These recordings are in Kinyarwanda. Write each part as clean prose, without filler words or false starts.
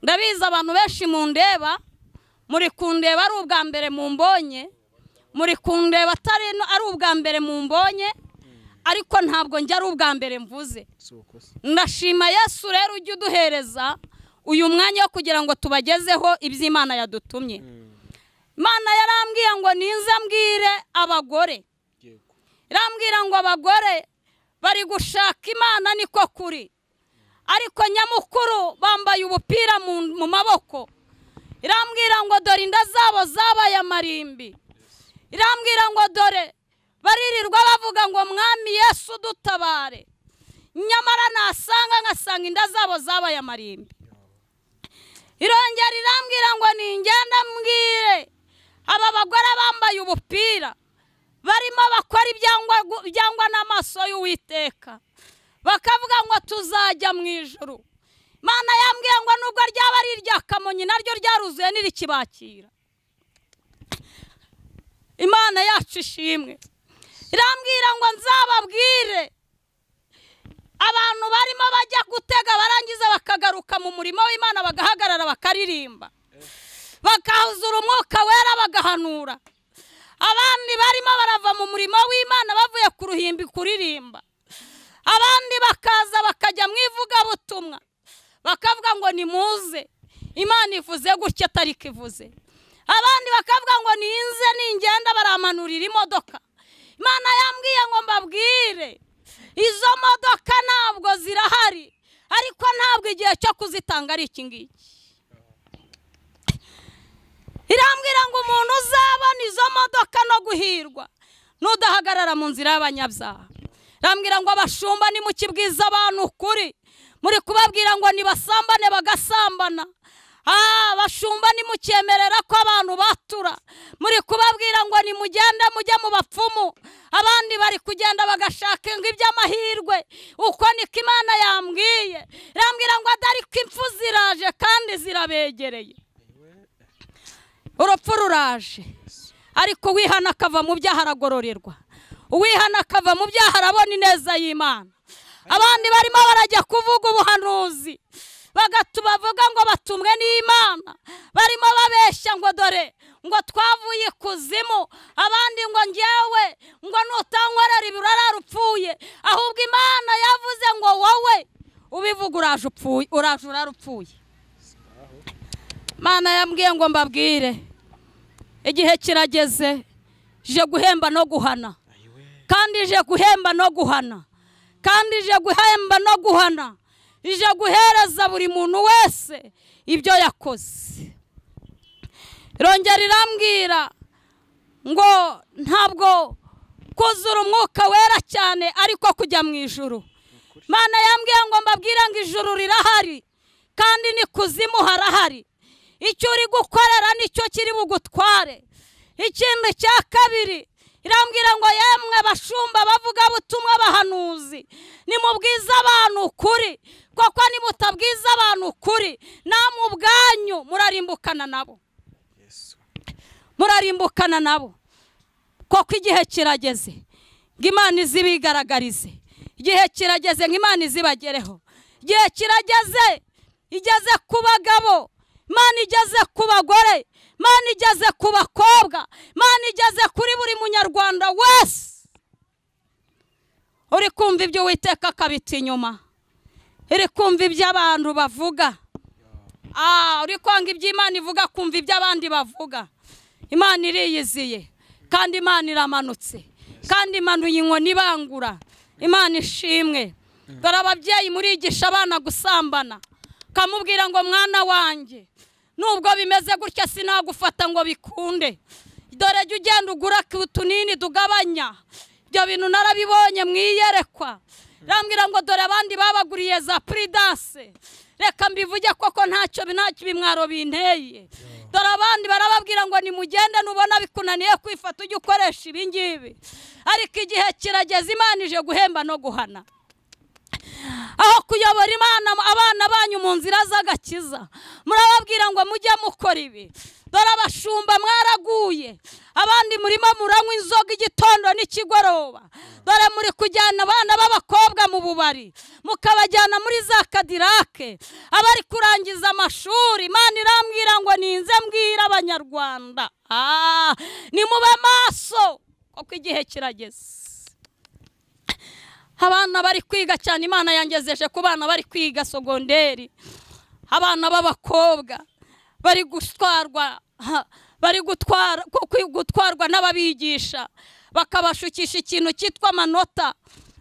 ndabizi abantu benshi mundeba muri kundeba ari ubwa mbere mumbonye muri kundeba ari ubwa mbere mumbonye ariko ntabwo njya ari ubwa mbere mvuze ndashima Yesu rero ujye uduhereza uyu mwanya wo kugira ngo tubagezeho iby'Imana yadutumye Imana yarambwiye ngo ninze mbwire abagore irambwira ngo abagore bari gushaka Imana niko kuri ariko nyamukuru bambaye ubupira mu maboko irambwira ngo dore inda zabo zabaye amarimbi irambwira ngo dore baririrwa bavuga ngo mwami Yesu dutabare nyamara ngasanga inda zabo zabaye amarimbi irongera irambwira ngo ningenda mbwire aba bagore bambaye ubupira barimo bakora ibyangwa n'amaso y'Uwiteka bakavuga ngo tuzajya mu ijuru Imana yambwiye ngo nubwo ryaba ari irya Kamonyi naryo ryaruzuye nirikibakira Imana yacu ishimwe irambwira ngo nzababwire abantu barimo bajya gutega barangiza bakagaruka mu murimo w'Imana bagahagarara bakaririmba bakahuzura umwuka wera bagahanura abandi barimo barava mu murimo w'Imana bavuye ku ruhimbi kuririmba abandi bakaza bakajya mu ivugabutumwa bakavuga ngo nimuze Imana ivuze gutya atari kivuze abandi bakavuga ngo ninze ningenda baramanurira imodoka Imana yambwiye ngo mbabwire izo modoka ntabwo zirahari ariko ntabwo igihe cyo kuzitanga ari iki ngiki irambwira ngo umuntu uzabona izo modoka no guhirwa nudahagarara mu nzira y'abanyabyaha irambwira ngo abashumba ni mu kibwiza abantu ukuri muri kubabwira ngo nibasambane bagasambana abashumba ni mukemerera ko abantu batura muri kubabwira ngo nimugende mujye mu bapfumu abandi bari kugenda bagashaka ngo iby'amahirwe uko niko Imana yambwiye irambwira ngo adariko impfu ziraje kandi zirabegereye urupfu ruraje ariko wihana akava mu byaha aragororerwa uwihana akava mu byaha arabona ineza y'Imana abandi barimo barajya kuvuga ubuhanuzi bagatubavuga ngo batumwe n'Imana barimo babeshya ngo dore ngo twavuye kuzimu abandi ngo njyewe ngo nutankorera ibirara rupfuye ahubwo Imana yavuze ngo wowe ubivuga uraje urarupfuye Imana yambwiye ngo mbabwire igihe kirageze je guhemba no guhana kandi je guhemba no guhana kandi je guhemba no guhana ije guhereza buri muntu wese ibyo yakoze irongera irambwira ngo ntabwo kuzura umwuka wera cyane ariko kujya mu ijuru Imana yambwiye ngo mbabwira ngo ijuru rirahari kandi ni kuzimu harahari icyo uri gukorera nicyo kiri bugutware ikindi cya kabiri irambwira ngo yemwe bashumba bavuga butumwa bahanuzi nimubwiza abantu ukuri koko nimutabwiza abantu ukuri namwe ubwanyu murarimbukana nabo koko igihe kirageze ngo Imana izibigaragarize igihe kirageze ngo Imana izibagereho igihe kirageze igeze ku bagabo Imana igeze ku bagore Imana igeze ku bakobwa Imana igeze kuri buri munyarwanda wese uri kumva ibyo Uwiteka akabita inyuma uri kumva ibyo abantu bavuga uri kwanga ibyo Imana ivuga kumva ibyo abandi bavuga Imana iriyiziye kandi Imana iramanutse kandi imanuye inkoni ibangura Imana ishimwe dore ababyeyi murigisha abana gusambana kamubwira ngo mwana wanjye nubwo bimeze gutya sinagufata ngo bikunde dore jya ugenda ugura utunini tugabanya ibyo bintu narabibonye mwiyerekwa rambwira ngo dore abandi babaguriye za Prudence reka mbivuge koko ntacyo bimwaro binteye dore abandi barababwira ngo nimugende nubona bikunaniye kwifata ujye ukoresha ibingibi ariko igihe kirageze Imana ije guhemba no guhana aho kuyobora Imana abana banyu mu nzira z'agakiza murababwira ngo mujye mukora ibi dore abashumba mwaraguye, abandi murimo muranywa inzoga igitondo n'ikigoroba, dore muri kujyana abana b'abakobwa mu bubari mukabajyana muri za kadirake, abari kurangiza amashuri. Imana irambwira ngo ninze mbwira abanyarwanda, nimube maso kuko igihe kirageze. Abana bari kwiga cyane, Imana yangezeje ku bana bari kwiga sogonderi, abana b'abakobwa bari gutwarwa n'ababigisha bakabashukisha ikintu cyitwa amanota,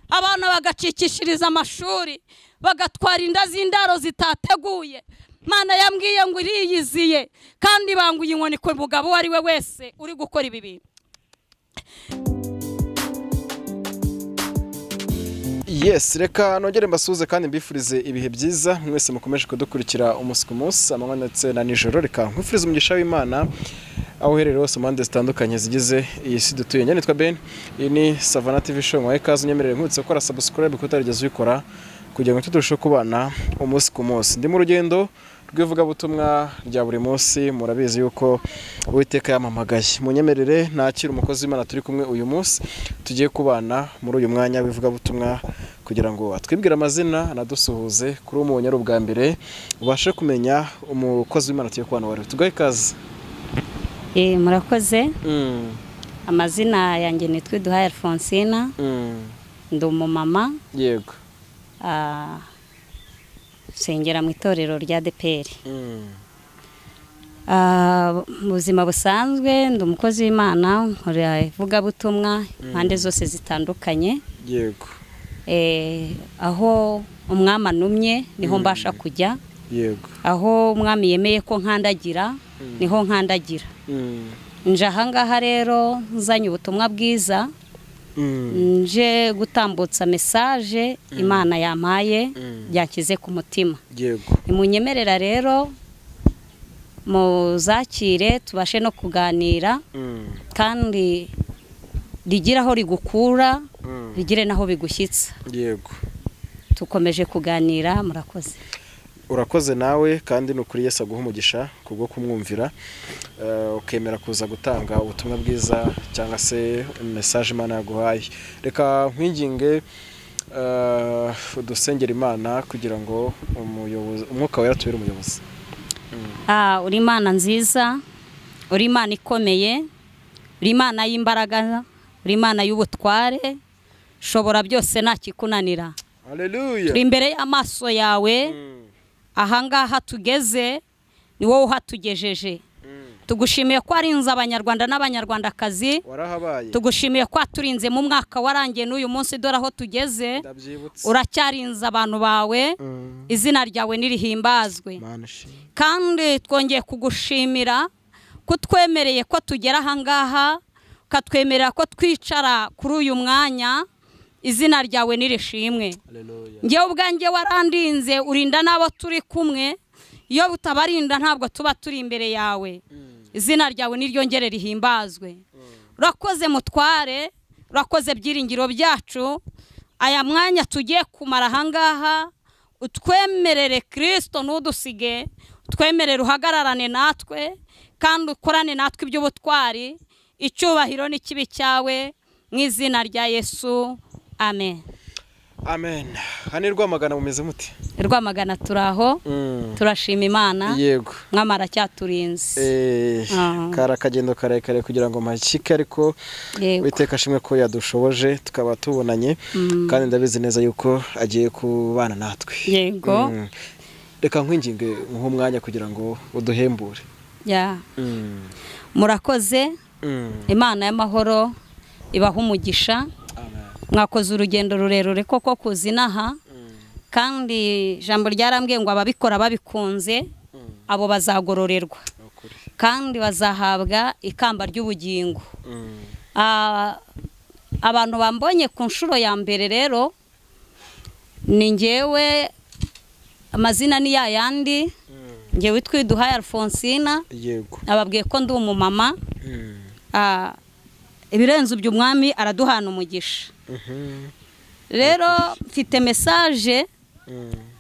abana bagacikishiriza amashuri, bagatwara inda z'indaro zitateguye. Imana yambwiye ngo iriyiziye kandi banguye inkoni ku mugabo uwo ari we wese uri gukora ibi bintu. Yes, reka nongere mbasuhuze kandi mbifurize ibihe byiza mwese mukomeje kudukurikira umunsi ku munsi, amanywa ndetse na nijoro. Reka nkwifurize umugisha w'Imana aho uherereye hose mu mpande zitandukanye zigize iyi si dutuye. Njye nitwa Ben, iyi ni Savana TV show. Mwaye kaze unyemerere nkutse gukora subscribe kutarigeze ubikora kugira ngo turusheho kubana umunsi ku munsi. Ndi mu rugendo rw'ivugabutumwa rya buri munsi, murabizi yuko Uwiteka yamamagaye. Munyemerere nakira umukozi w'Imana turi kumwe uyu munsi, tugiye kubana muri uyu mwanya w'ivugabutumwa kugira ngo atwibwire amazina anadusuhuze kuri umunye ari ubwa mbere ubashe kumenya umukozi w'Imana tugiye kubana wari. Tugaye kaze. Murakoze. Amazina yanjye nitwa Duhaye Alfonsina. Ndi umumama. Yego. Sengera mu itorero rya ADEPR. Mu buzima busanzwe ndi umukozi w'Imana, nkora ivugabutumwa impande zose zitandukanye. Yego. Aho umwami anumye niho mbasha kujya. Yego. Aho umwami yemeye ko nkandagira niho nkandagira. Nje ahangaha rero nzanye ubutumwa bwiza, nje gutambutsa message Imana yampaye byakize ku mutima. Yego. Imunyemerera rero muzakire tubashe no kuganira kandi rigira aho rigukura rigire naho bigushyitsa. Yego. Tukomeje kuganira. Murakoze. Urakoze nawe kandi nukuri Yesu aguha umugisha kubwo kumwumvira ukemera kuza gutanga ubutumwa bwiza cyangwa se message Imana yaguhaye. Reka nkwinginge udusengera Imana kugira ngo umwuka wera tubere umuyobozi. Uri Imana nziza, uri Imana ikomeye, uri Imana y'imbaraga, uri Imana y'ubutware, shobora byose nta kikunanira. Haleluya. Turi imbere y'amaso yawe. Ahangaha tugeze ni wowe uhatugejeje. Tugushimiye ko arinze abanyarwanda n'abanyarwandakazi. Warahabaye. Tugushimiye ko aturinze mu mwaka warangiye n'uyu munsi dore aho tugeze. Uracyarinze abantu bawe. Izina ryawe nirihimbazwe. Kandi twongeye kugushimira kutwemereye ko tugera ahangaha, katwemerera ko twicara kuri uyu mwanya. Izina ryawe nirishimwe. Ngewe ubwanjye warandinze urinda nabo turi kumwe, iyo butabarinda ntabwo tuba turi imbere yawe. Izina ryawe niryongere rihimbazwe. Urakoze mutware, urakoze byiringiro byacu. Aya mwanya tugiye kumara ahangaha utwemerere Kristo n'udusige, utwemerere uhagararane natwe kandi ukorane natwe iby'ubutwari, icyubahiro n'ikibi cyawe mu izina rya Yesu. Amen. Amen. Hani Rwamagana mumeze muti? Rwamagana turaho. Turashima Imana. Yego. Mwamara cyaturinze. Kara kagendo karekare kugira ngo mahike, ariko Uwiteka ashimwe ko yadushoboje tukaba tubonanye kandi ndabizi neza yuko agiye kubana natwe. Yego. Reka nkwinginge nko mwanya kugira ngo uduhembure. Murakoze. Imana y'amahoro ibaha umugisha. Mwakoze urugendo rurerure koko kuzinaha kandi ijambo ryarambwiye ngo ababikora babikunze abo bazagororerwa kandi bazahabwa ikamba ry'ubugingo. Abantu bambonye ku nshuro ya mbere rero ni ngewe, amazina ni yayandi, ngewe Duhaye Alfonsina. Yego. Ababwiye ko ndi umumama. Ibirenze ibyo umwami araduhana umugisha. Rero mfite message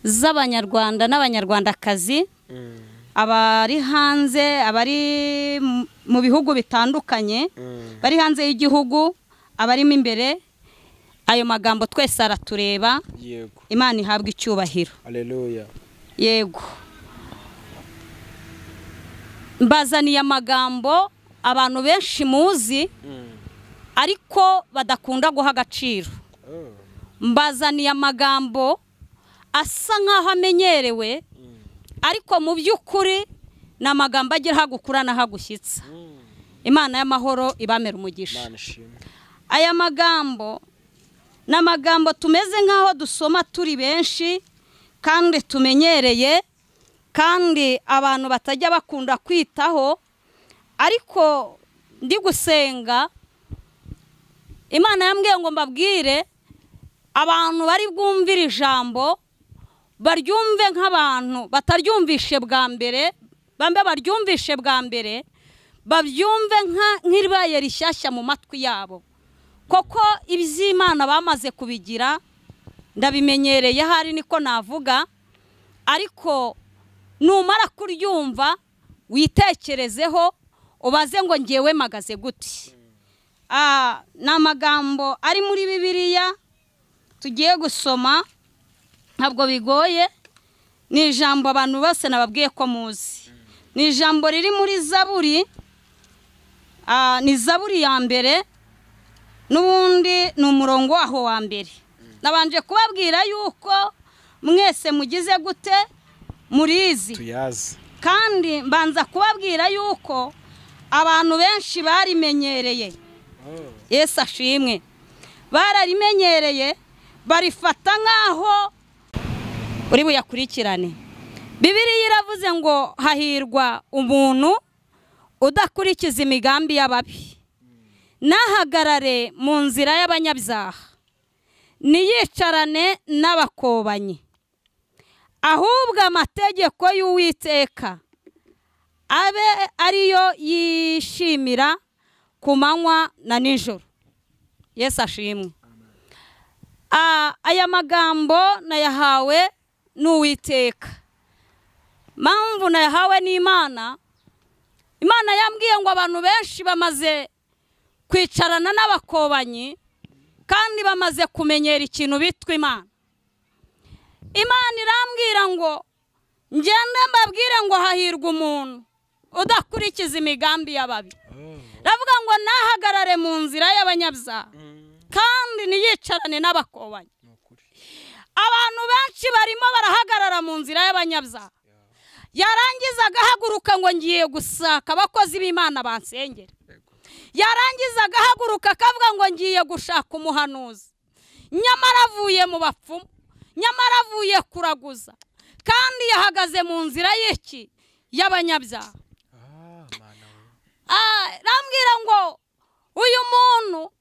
z'abanyarwanda n'abanyarwandakazi abari hanze, abari mu bihugu bitandukanye, bari hanze y'igihugu, abarimo imbere, ayo magambo twese aratureba. Yego. Imana ihabwa icyubahiro. Haleluya. Yego. Mbazaniye amagambo abantu benshi muzi ariko badakunda guha agaciro. Mbazaniye amagambo asa nkaho amenyerewe ariko mu by'ukuri ni amagambo agira hagukura n'ahagushyitsa. Imana y'amahoro ibamera umugisha. Aya magambo ni amagambo tumeze nkaho dusoma turi benshi kandi tumenyereye, kandi abantu batajya bakunda kwitaho, ariko ndi gusenga Imana yambwiye ngo mbabwire abantu bari bwumvira ijambo baryumve nk'abantu bataryumvishe bwa mbere, bambe baryumvishe bwa mbere, babyumve nk'iribaye rishyashya mu matwi yabo, koko iby'Imana bamaze kubigira ndabimenyereye, hari niko navuga, ariko numara kuryumva witekerezeho ubaze ngo ngewe magaze gute. Ni amagambo ari muri Bibiliya tugiye gusoma, ntabwo bigoye, ni ijambo abantu bose nababwiye ko muzi. Ni ijambo riri muri Zaburi, ni Zaburi ya mbere, n'ubundi ni umurongo waho wa mbere. Nabanje kubabwira yuko mwese mugize gute murizi tuyazi, kandi mbanza kubabwira yuko abantu benshi barimenyereye. Yesu ashimwe. Bararimenyereye, barifata nkaho uri buyakurikirane. Bibiliya iravuze ngo hahirwa umuntu udakurikiza imigambi y'ababi, nahagarare mu nzira y'abanyabyaha, niyicarane n'abakobanyi, ahubwo amategeko y'Uwiteka abe ariyo yishimira ku manywa na nijoro. Yesu ashimwe. Aya magambo nayahawe n'Uwiteka, mpamvu nayahawe n'Imana. Imana yambwiye ngo abantu benshi bamaze kwicarana n'abakobanyi kandi bamaze kumenyera ikintu bitwa Imana. Imana irambwira ngo ngende mbabwire ngo hahirwa umuntu udakurikiza imigambi y'ababi, ravuga ngo nahagarare mu nzira y'abanyabyaha kandi niyicarane n'abakobanyi. Abantu benshi barimo barahagarara mu nzira y'abanyabyaha, yarangiza agahaguruka ngo ngiye gusaka abakozi b'Imana bansengera, yarangiza agahaguruka akavuga ngo ngiye gushaka umuhanuzi, nyamara avuye mu bapfumu, nyamara avuye kuraguza, kandi yahagaze mu nzira y'iki y'abanyabyaha. Rambwira ngo uyu muntu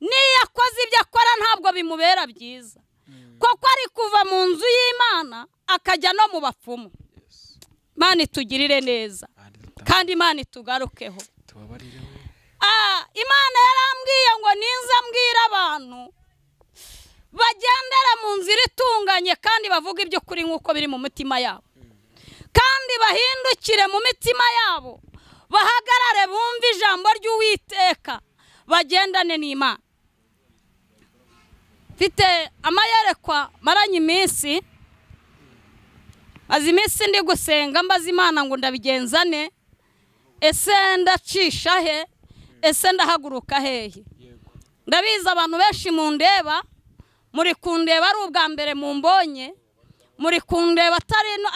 niyo akoze ibyo akora ntabwo bimubera byiza, kuko ari kuva mu nzu y'Imana akajya no mu bapfumu. Imana itugirire neza kandi Imana itugarukeho. Imana yarambwiye ngo ninza mbwira abantu bagendera mu nzira itunganye kandi bavuga iby'ukuri nk'uko biri mu mitima yabo, kandi bahindukire mu mitima yabo, bahagarare bumve ijambo ry'Uwiteka, bagendane n'Imana. Mfite amayerekwa maranye iminsi, maze iminsi ndi gusenga mbaza Imana ngo ndabigenzane, ese ndacisha he, ese ndahaguruka hehe. Ndabizi abantu benshi mundeba, muri kundeba ari ubwa mbere mumbonye, muri kundeba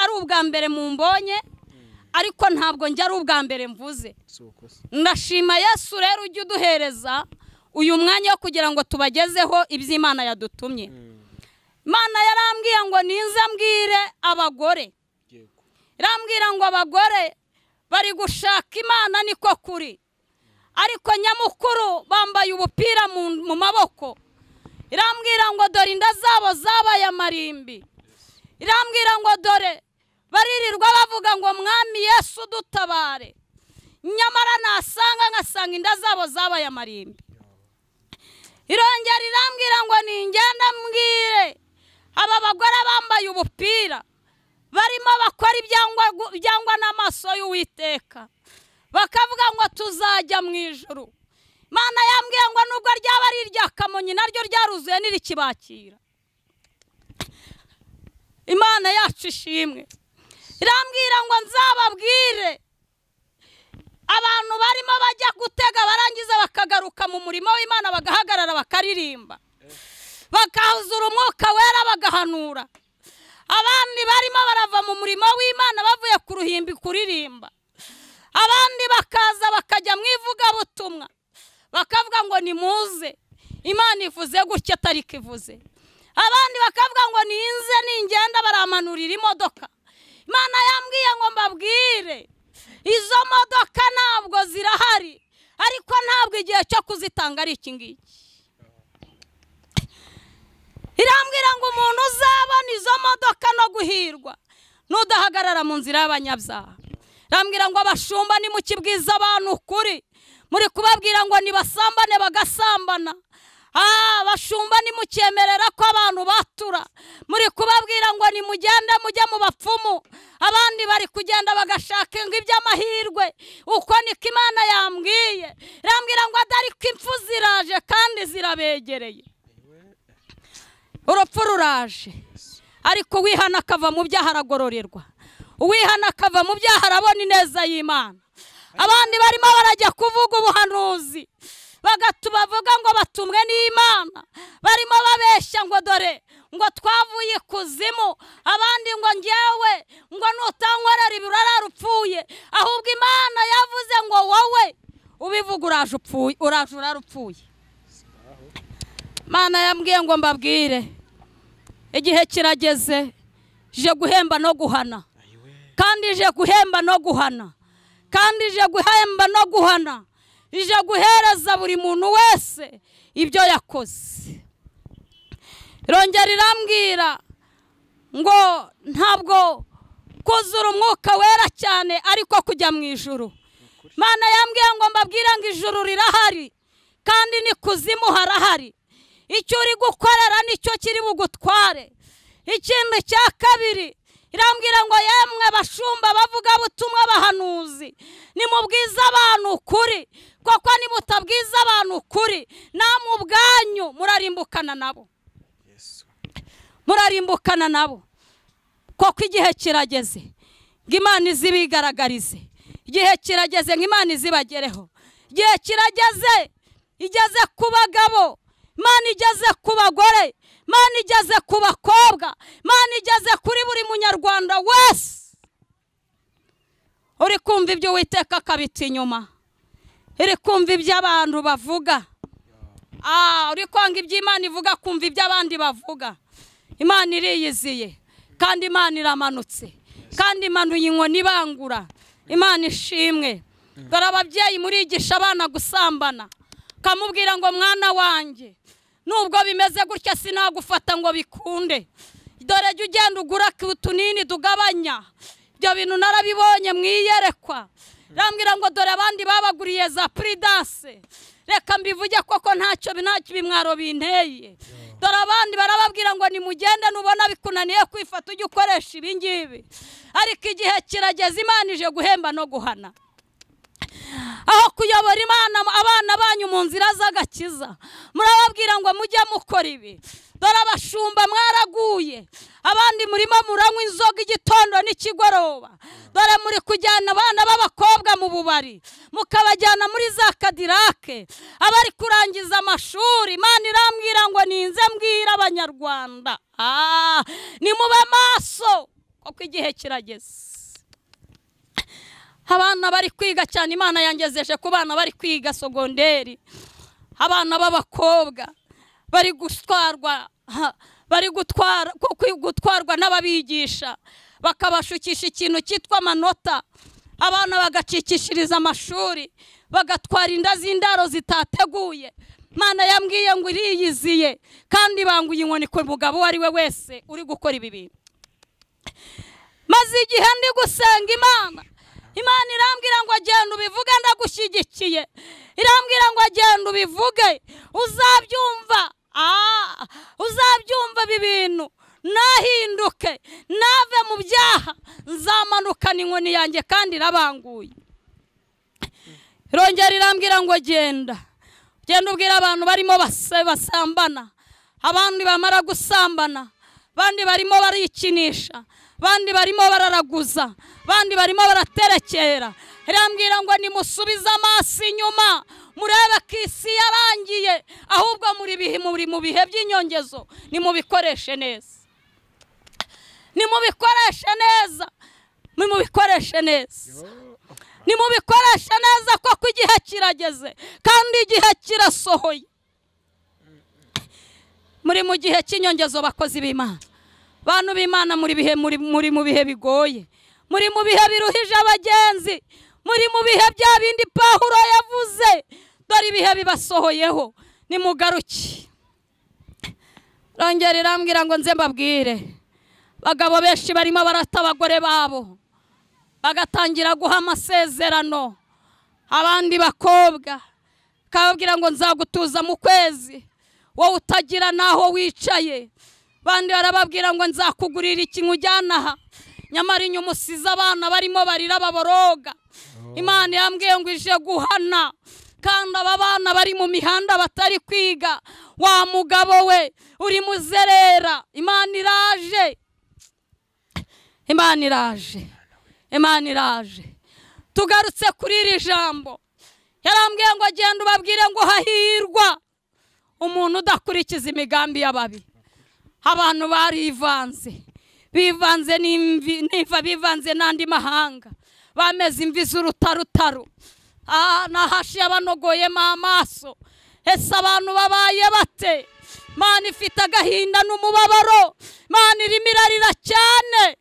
ari ubwa mbere mumbonye, ariko ntabwo njya ari ubwa mbere mvuze. Ndashima Yesu rero ujye uduhereza uyu mwanya wo kugira ngo tubagezeho iby'Imana yadutumye. Imana yarambwiye ngo ninza mbwire abagore, irambwira ngo abagore bari gushaka Imana niko kuri, ariko nyamukuru bambaye ubupira mu maboko. Irambwira ngo dore inda zabo zabaye amarimbi, irambwira ngo dore baririrwa bavuga ngo Mwami Yesu dutabare, nyamara nkasanga inda zabo zabaye amarimbi. Irongera irambwira ngo ningenda mbwire aba bagore bambaye ubupira barimo bakora ibyangwa n'amaso y'Uwiteka bakavuga ngo tuzajya mu ijuru. Imana yambwiye ngo nubwo ryaba ari irya Kamonyi naryo ryaruzuye nirikibakira. Imana yacu ishimwe. Irambwira ngo nzababwire abantu barimo bajya gutega barangiza bakagaruka mu murimo w'Imana bagahagarara bakaririmba bakahuzura umwuka wera bagahanura. Abandi barimo barava mu murimo w'Imana bavuye ku ruhimbi kuririmba. Abandi bakaza bakajya mu ivugabutumwa bakavuga ngo nimuze Imana ivuze gutya atari kivuze. Abandi bakavuga ngo ninze ningenda baramanurira imodoka. Imana yambwiye ngo mbabwire izo modoka ntabwo zirahari ariko ntabwo igihe cyo kuzitanga ari iki ngiki. Irambwira ngo umuntu uzabona izo modoka no guhirwa nudahagarara mu nzira y'abanyabyaha. Irambwira ngo abashumba ni mu kibwiza abantu ukuri muri kubabwira ngo nibasambane bagasambana. Abashumba ni mukemerera ko abantu batura muri kubabwira ngo nimugende mujye mu bapfumu. Abandi bari kugenda bagashaka ngo iby'amahirwe uko niko Imana yambwiye. Irambwira ngo adari ko impfu ziraje kandi zirabegereye. Urupfu ruraje ariko uwihana akava mu byaha aragororerwa. Uwihana akava mu byaha arabona ineza y'Imana. Abandi barimo barajya kuvuga ubuhanuzi bavuga ngo batumwe n'Imana barimo babeshya ngo dore ngo twavuye ikuzimu. Abandi ngo njyewe ngo nutankorera ibirara rupfuye. Ahubwo Imana yavuze ngo wowe ubivuga uraje urarupfuye. Imana yambwiye ngo mbabwire igihe kirageze je guhemba no guhana. Kandi je guhemba no guhana. Kandi je guhemba no guhana. Ije guhereza buri muntu wese ibyo yakoze. Irongera irambwira ngo ntabwo kuzura umwuka wera cyane ariko kujya mu ijuru. Imana yambwiye ngo mbabwire ngo ijuru rirahari kandi n'ikuzimu harahari. Icyo uri gukorera nicyo kiri bugutware. Ikindi cya kabiri irambwira ngo yemwe bashumba bavuga butumwa bahanuzi nimubwiza abantu ukuri koko nimutabwiza abantu ukuri namwe ubwanyu murarimbukana nabo. Murarimbukana nabo koko igihe kirageze ngo Imana izibigaragarize. Igihe kirageze ngo Imana izibagereho. Igihe kirageze igeze ku bagabo. Imana igeze ku bagore. Imana igeze ku bakobwa. Imana igeze kuri buri munyarwanda wese. Uri kumva ibyo Uwiteka akabita inyuma. Uri kumva ibyo abantu bavuga. Uri kwanga ibyo Imana ivuga kumva ibyo abandi bavuga. Imana iriyiziye kandi Imana iramanutse kandi imanuye inkoni ibangura. Imana ishimwe. Dore ababyeyi murigisha abana gusambana kamubwira ngo mwana wanjye nubwo bimeze gutya sinagufata ngo bikunde. Dore jya ugenda ugura utunini tugabanya. Ibyo bintu narabibonye mwiyerekwa. Rambwira ngo dore abandi babaguriye za Prudence. Reka mbivuge koko ntacyo bimwaro binteye. Dore abandi barababwira ngo nimugende nubona bikunaniye kwifata ujye ukoresha ibi ngibi. Ariko igihe kirageze Imana ije guhemba no guhana. Aho kuyobora Imana abana banyu mu nzira z'agakiza murababwira ngo mujye mukora ibi. Dore abashumba mwaraguye. Abandi murimo muranywa inzoga igitondo n'ikigoroba. Dore muri kujyana abana b'abakobwa mu bubari mukabajyana muri za Kadirake. Abari kurangiza amashuri Imana irambwira ngo ninze mbwira abanyarwanda nimube maso kuko igihe kirageze. Abana bari kwiga cyane Imana yangezeje ku bana bari kwiga sogonderi. Abana b'abakobwa bari gutwarwa n'ababigisha bakabashukisha ikintu cyitwa amanota. Abana bagacikishiriza amashuri bagatwara inda z'indaro zitateguye. Imana yambwiye ngo iriyiziye kandi banguye inkoni ku mugabo ari we wese uri gukora ibi bintu. Maze igihe ndi gusenga Imana irambwira ngo agenda ubivuge ndagushyigikiye. Irambwira ngo agenda ubivuge uzabyumva. Uzabyumva ibi bintu nahinduke nave mu byaha nzamanukana inkoni yanjye kandi irabanguye. Irongera irambwira ngo genda ubwira abantu barimo basambana, abandi bamara gusambana, abandi barimo barikinisha, abandi barimo bararaguza, abandi barimo baraterekera. Irambwira ngo nimusubize amaso inyuma murebe ko isi yarangiye, ahubwo muri mu bihe by'inyongezo nimubikoreshe neza, nimubikoreshe neza, nimubikoreshe neza, nimubikoreshe neza kuko igihe kirageze kandi igihe kirasohoye. Muri mu gihe cy'inyongezo bakozi b'Imana, bantu b'Imana, muri mu bihe bigoye, muri mu bihe biruhije abagenzi, muri mu bihe bya bindi Pawulo yavuze, dore ibihe bibasohoyeho, nimugaruke. Rongera irambwira ngo nze mbabwire, bagabo benshi barimo barata abagore babo, bagatangira guha amasezerano. Abandi bakobwa kababwira ngo nzagutuza mu kwezi, wowe utagira naho wicaye. Bandi barababwira ngo nzakugurira ikintu ujyana aha, nyamara inyuma usize abana barimo barira baboroga. Imana yambwiye ngo ije guhana, kandi aba bana bari mu mihanda batari kwiga. Wa mugabo we uri muzerera, Imana iraje, Imana iraje, Imana iraje. Tugarutse kuri iri jambo, yarambwiye ngo genda ubabwire ngo hahirwa umuntu udakurikiza imigambi y'ababi. Abantu barivanze, bivanze n'imva, bivanze n'andi mahanga, bameze imvi z'urutarutaru. Nahashi abanogoyemo amaso. Ese abantu babaye bate? Mana ifite agahinda n'umubabaro, Mana irimo irarira cyane.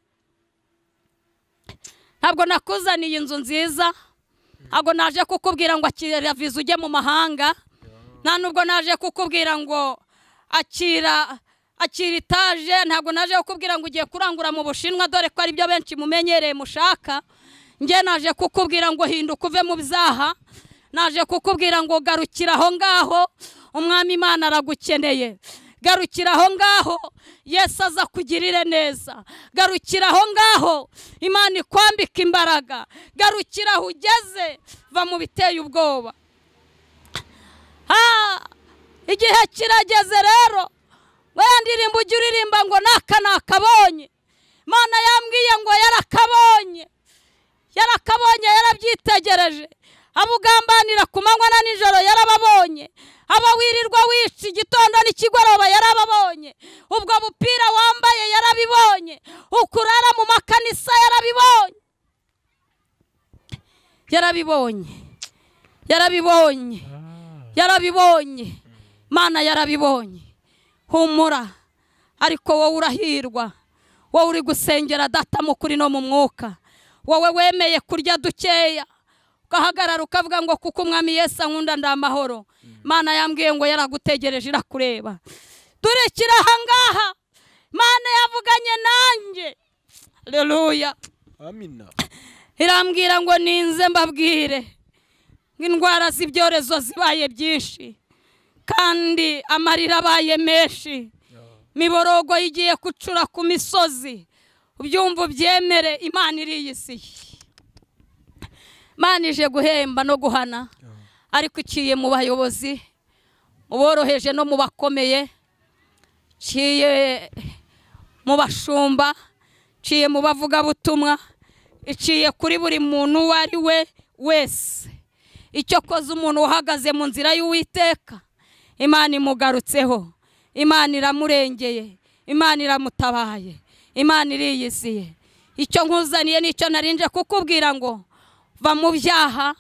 Ntabwo nakuzaniye inzu nziza, ntabwo naje kukubwira ngo akira viza ujye mu mahanga, nta nubwo naje kukubwira ngo akira itaje, ntabwo naje kukubwira ngo ugiye kurangura mu Bushinwa dore ko ari byo benshi mumenyereye mushaka. Nge naje kukubwira ngo hinduka uve mu byaha, naje kukubwira ngo garukira aho ngaho, umwami Imana aragukeneye. Garukira aho ngaho, Yesu aza kugirire neza. Garukira aho ngaho, Imana ikwambika imbaraga. Garukira aho ugeze, va mu biteye ubwoba. Igihe kirageze rero, weya ndirimbo ujya uririmba ngo naka nakabonye. Imana yambwiye ngo yarakabonye, yarakabonye, yarabyitegereje. Abugambanira ku manywa na nijoro yarababonye, aba wirirwa wica igitondo n'ikigoroba yarababonye, ubwo bupira wambaye yarabibonye, ukurara mu makanisa yarabibonye, yarabibonye, yarabibonye, yarabibonye. Mana yarabibonye. Humura, ariko wowe urahirwa, wowe uri gusengera Data mu kuri no mu mwuka, wowe wemeye kurya dukeya ugahagarara ukavuga ngo kuko umwami Yesu ankunda ndamahoro. Mana yambwiye ngo yaragutegereje irakureba. Turekira aha ngaha, Mana yavuganye nanjye. Haleluya, amina. Irambwira ngo ninze mbabwire indwara z'ibyorezo zibaye byinshi kandi amarira abaye menshi, miborogo igiye kucura ku misozi. Ubyumva byemere, Imana iriyisiye. Imana ije guhemba no guhana, ariko iciye mu bayobozi, mu boroheje no mu bakomeye, iciye mu bashumba, iciye mu bavuga butumwa, iciye kuri buri muntu uwo ari we wese. Icyo koze umuntu uhagaze mu nzira y'Uwiteka, Imana imugarutseho, Imana iramurengeye, Imana iramutabaye, Imana iriyisiye. Icyo nkuzaniye nicyo narinje kukubwira ngo va mu byaha,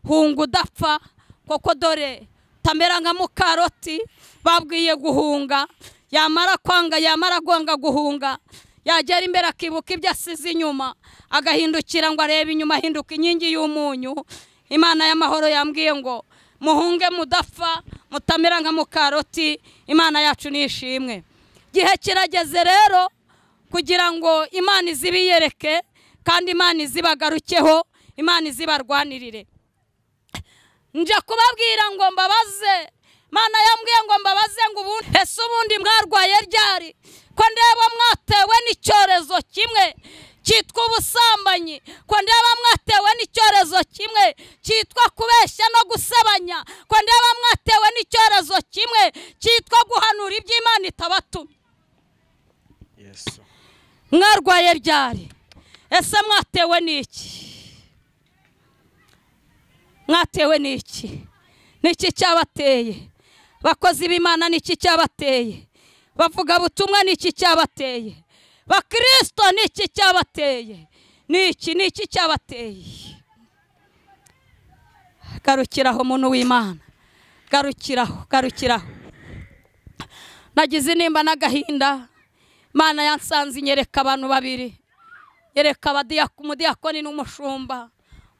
hunga udapfa, koko dore tamera nka mukaroti babwiye guhunga, yamara kwanga, yamara gonga guhunga, yagera imbere akibuka ibyo asize inyuma, agahindukira ngo arebe inyuma, ahinduka inkingi y'umunyu. Imana y'amahoro yambwiye ngo muhunge mudapfa, mutamera nka mukaroti. Imana yacu nishimwe. Gihe kirageze rero kugira ngo Imana izibiyereke kandi Imana izibagarukeho, Imana izibarwanirire. Nje kubabwira ngo mbabaze Mana yambwiye ngo mbabaze ngo ubundi ese ubundi mwarwaye ryari ko ndeba mwatewe n'icyorezo kimwe cyitwa ubusambanyi, ko ndeba mwatewe n'icyorezo kimwe cyitwa kubeshya no gusebanya, ko ndeba mwatewe n'icyorezo kimwe cyitwa guhanura iby'Imana itabatumye. Yesu Mwarwaye ryari? Ese mwatewe n'iki? Mwatewe n'iki? Niki cyabateye? Bakozi b'Imana niki cyabateye? Bavuga butumwa niki cyabateye? Bakristo niki cyabateye? Niki cyabateye? Garukiraho muntu w'Imana, garukiraho. Nagize nimba n'agahinda, Mana yansanze inyereka abantu babiri, yereka umudiyakoni n'umushumba,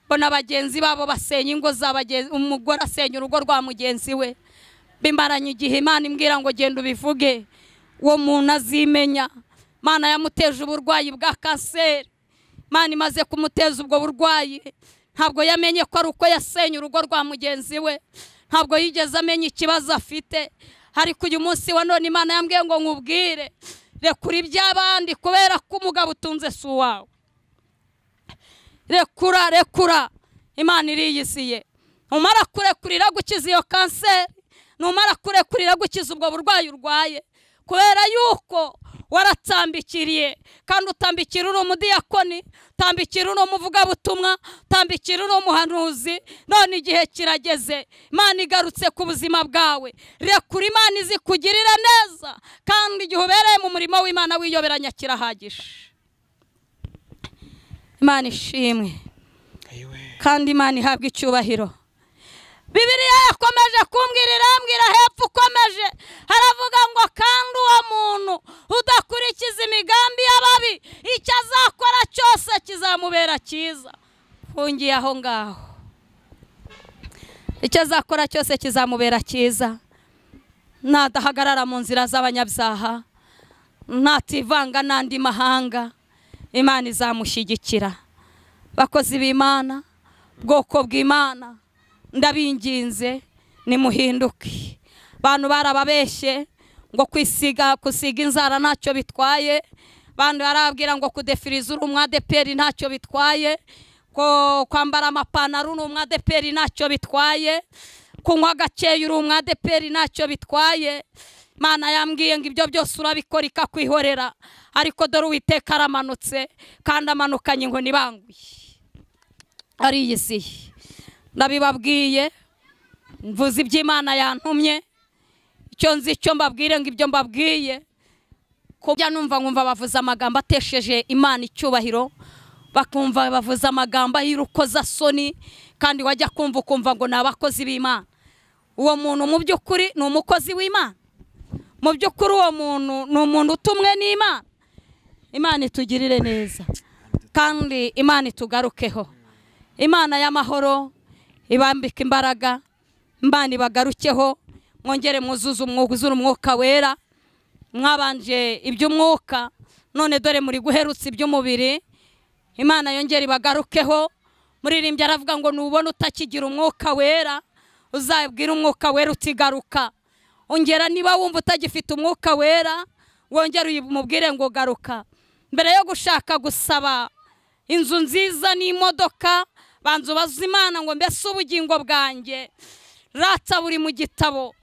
bona bagenzi babo basenya ingo z'abagenzi, umugore asenya urugo rwa mugenzi we. Bimaranye igihe Imana imbwira ngo genda ubivuge, uwo muntu azimenya. Mana yamuteje uburwayi bwa kanseri, Mana imaze kumuteza ubwo burwayi, ntabwo yamenye ko ari uko yasenye urugo rwa mugenzi we, ntabwo yigeze amenya ikibazo afite. Ariko uyu munsi wa none Imana yambwiye ngo nkubwire, rekura iby'abandi kubera ko umugabo utunze si uwawe. Rekura, Imana iriyisiye. Numara kurekurira gukiza iyo kanseri, numara kurekurira gukiza ubwo burwayi urwaye, kubera yuko waratambikiriye, kandi utambikira uri umudiyakoni, utambikira uri umuvugabutumwa, utambikira uri umuhanuzi. None igihe kirageze, Imana igarutse ku buzima bwawe. Rekura, Imana izi kugirira neza, kandi igihe ubereye mu murimo w'Imana wiyoberanya kirahagije. Imana ishimwe kandi Imana ihabwa icyubahiro. Bibiliya yakomeje kumbwirira, ambwira hepfo ukomeje haravuga ngo kandi uwo muntu udakurikiza imigambi y'ababi, icyo azakora cyose kizamubera cyiza. Fungiye aho ngaho, icyo azakora cyose kizamubera cyiza. Nadahagarara mu nzira z'abanyabyaha, ntativanga n'andi mahanga, Imana izamushyigikira. Bakozi b'Imana, bwoko bw'Imana, ndabinginze nimuhinduke. Abantu barababeshye ngo kusiga inzara ntacyo bitwaye, abantu barabwira ngo kudefiriza uri umwadeperi ntacyo bitwaye, ko kwambara amapantaro uri umwadeperi ntacyo bitwaye, kunywa gakeya uri umwadeperi ntacyo bitwaye. Mana yambwiye ngo ibyo byose urabikora ikakwihorera, ariko dore Uwiteka aramanutse, kandi amanukanye inkoni ibanguye ariyisiye. Ndabibabwiye, mvuze iby'Imana yantumye, icyo nzi icyo mbabwire ngo ibyo mbabwiye. Kujya numva nkumva bavuza amagambo atesheje Imana icyubahiro, bakumva bavuza amagambo y'irukoza soni, kandi wajya kumva ukumva ngo nabakozi b'Imana. Uwo muntu mu by'ukuri ni umukozi w'Imana, mu by'ukuri uwo muntu ni umuntu utumwe n'Imana. Imana itugirire neza kandi Imana itugarukeho. Imana y'amahoro ibambika imbaraga, Imana ibagarukeho, mwongere muzuze umwuka wera. Mwabanje iby'umwuka, none dore muri guherutsa iby'umubiri. Imana yongere ibagarukeho. Muririmbye aravuga ngo nubona utakigira umwuka wera, uzabwira umwuka wera utigaruka. Ongera niba wumva utagifite umwuka wera, wongere umubwire ngo garuka. Mbere yo gushaka gusaba inzu nziza n'imodoka, banzu baza Imana ngo mbese ubugingo bwanjye ratsa buri mu gitabo,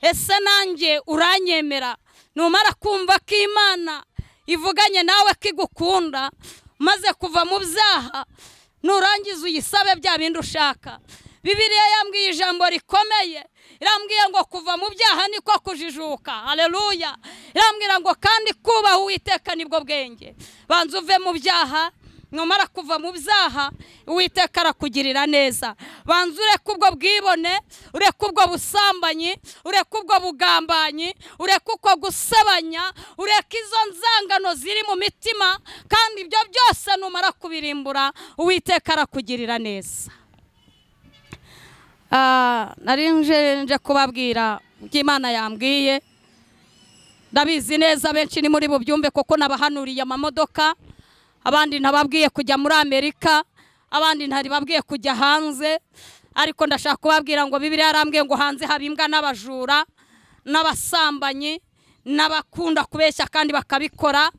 ese nanjye uranyemera? Numara kumva ko Imana ivuganye nawe kigukunda, maze kuva mu byaha, nurangiza uyisabe bya bindi ushaka. Bibiliya yambwiye ijambo rikomeye, irambwiye ngo kuva mu byaha niko kujijuka. Haleluya. Irambwira ngo kandi kubaha Uwiteka nibwo bwenge. Banza uve mu byaha, numara kuva mu byaha Uwiteka arakugirira neza. Banza ureke ubwo bwibone, ureke ubwo busambanyi, ureke ubwo bugambanyi, ureke uko gusebanya, ureke izo nzangano ziri mu mitima, kandi ibyo byose numara kubirimbura Uwiteka arakugirira neza. Narinje kubabwira by'Imana yambwiye, ndabizi neza benshi ni muri bubyumve kuko nabahanuriye amamodoka, abandi nababwiye kujya muri Amerika, abandi ntari babwiye kujya hanze, ariko ndashaka kubabwira ngo Bibiliya yarambwiye ngo hanze haba imbwa n'abajura n'abasambanyi n'abakunda kubeshya kandi bakabikora.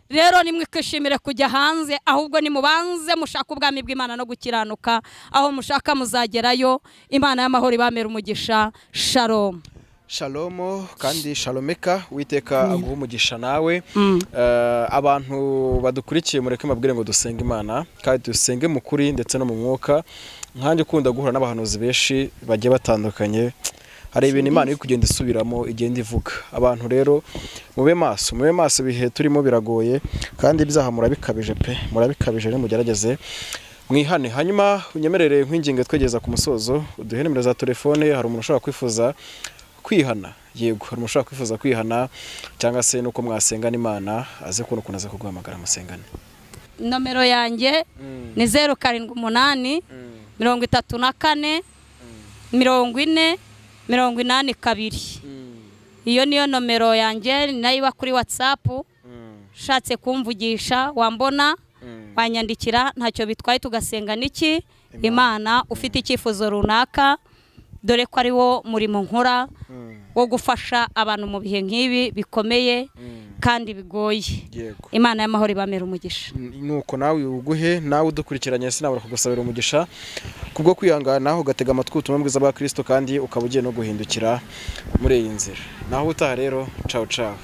Rero nimwe kwishimire kujya hanze, ahubwo nimubanze mushaka ubwami bw'Imana no gukiranuka, aho mushaka muzagerayo. Imana y'amahoro ibamera umugisha. Shalom. Shalom kandi shalomeka, Uwiteka aguha umugisha nawe. Abantu badukurikiye mureke mabwire ngo dusenge Imana kandi dusenge mu kuri ndetse no mu mwuka. Nkanje ukunda guhura n'abahanuzi benshi bagiye batandukanye, hari ibintu Imana iri kugenda isubiramo igenda ivuga. Abantu rero mube maso bihe turimo biragoye kandi ibyaha murabikabije pe, murabikabije rero mugerageze mwihane. Hanyuma unyemerere nkwinginge twegeza ku musozo, uduhe nimero za telefone. Hari umuntu ushobora kwifuza kwihana, yego hari umuntu ushobora kwifuza kwihana cyangwa se nuko mwasengana Imana aze kubona ukuntu aza kuguhamagara musengane. Nomero yanjye ni 078 34 40 82. Iyo niyo nomero yanjye, nayo iba kuri WhatsApp. Shatse kumvugisha wambona wanyandikira, ntacyo bitwaye, tugasenga niki Imana. Ufite icyifuzo runaka, dore ko ari wo murimo nkora wo gufasha abantu mu bihe nk'ibi bikomeye kandi bigoye. Imana y'amahoro ibamera umugisha. Nuko nawe uguhe, nawe udukurikiranye sinabura kugusabira umugisha kubwo kwihangana ugatega amatwi ubutumwa bwiza bwa Kristo kandi ukaba ugiye no guhindukira muri iyi nzira. Naho utaha rero, ciao ciao.